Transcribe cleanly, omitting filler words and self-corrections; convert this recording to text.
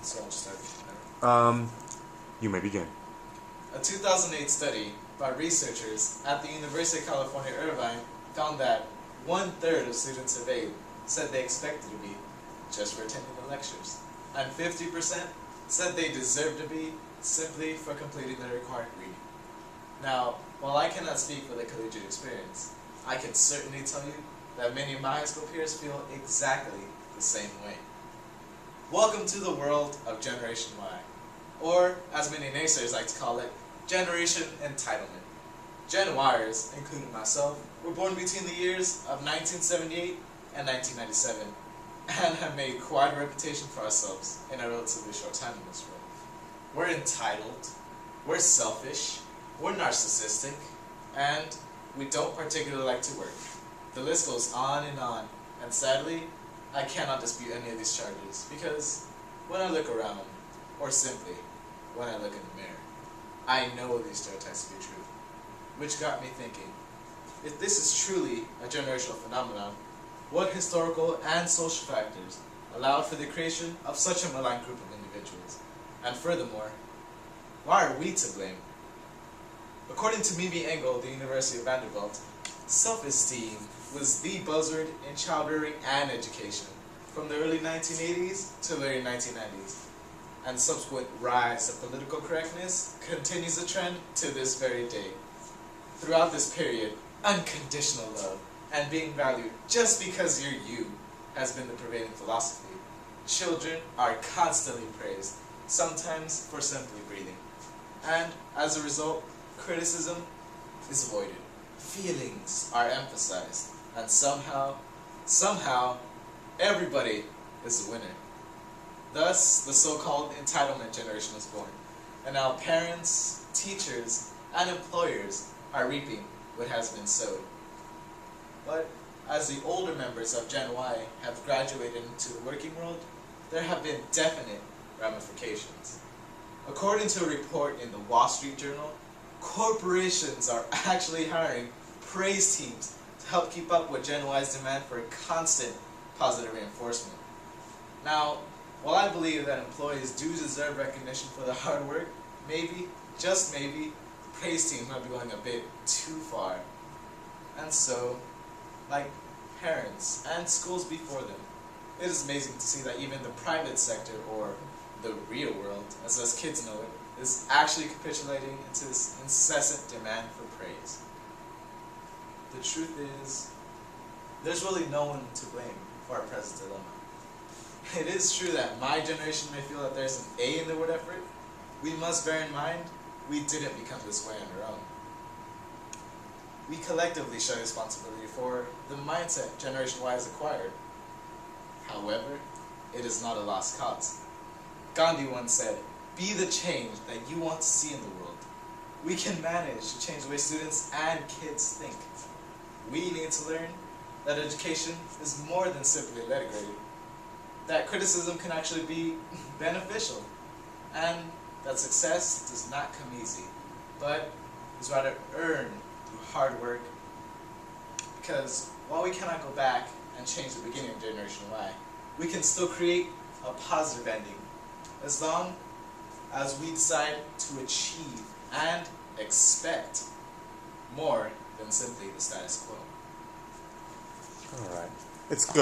So I'll just start. You may begin. A 2008 study by researchers at the University of California, Irvine found that 1/3 of students surveyed said they expected to be just for attending the lectures, and 50% said they deserved to be simply for completing the required reading. Now, while I cannot speak for the collegiate experience, I can certainly tell you that many of my high school peers feel exactly the same way. Welcome to the world of Generation Y, or as many naysayers like to call it, Generation Entitlement. Gen Yers, including myself, were born between the years of 1978 and 1997, and have made quite a reputation for ourselves in a relatively short time in this world. We're entitled, we're selfish, we're narcissistic, and we don't particularly like to work. The list goes on, and sadly, I cannot dispute any of these charges, because when I look around, or simply, when I look in the mirror, I know these stereotypes to be true. Which got me thinking, if this is truly a generational phenomenon, what historical and social factors allowed for the creation of such a malign group of individuals? And furthermore, why are we to blame? According to Mimi Engel of the University of Vanderbilt, self-esteem was the buzzword in child rearing and education from the early 1980s to the early 1990s, and subsequent rise of political correctness continues the trend to this very day. Throughout this period, unconditional love and being valued just because you're you has been the prevailing philosophy. Children are constantly praised, sometimes for simply breathing, and as a result, criticism is avoided. Feelings are emphasized, and somehow, everybody is a winner. Thus, the so-called entitlement generation is born, and now parents, teachers, and employers are reaping what has been sowed. But as the older members of Gen Y have graduated into the working world, there have been definite ramifications. According to a report in the Wall Street Journal, corporations are actually hiring praise teams to help keep up with Gen Y's demand for constant positive reinforcement. Now, while I believe that employees do deserve recognition for their hard work, maybe, just maybe, praise teams might be going a bit too far. And so, like parents and schools before them, it is amazing to see that even the private sector, or the real world, as us kids know it, is actually capitulating into this incessant demand for praise. The truth is, there's really no one to blame for our present dilemma. It is true that my generation may feel that there's an A in the word effort. We must bear in mind, we didn't become this way on our own. We collectively share responsibility for the mindset Generation Y has acquired. However, it is not a lost cause. Gandhi once said, "Be the change that you want to see in the world." We can manage to change the way students and kids think. We need to learn that education is more than simply a letter grade, that criticism can actually be beneficial, and that success does not come easy, but is rather earned through hard work. Because while we cannot go back and change the beginning of Generation Y, we can still create a positive ending, as long as we decide to achieve and expect more than simply the status quo. All right. It's good.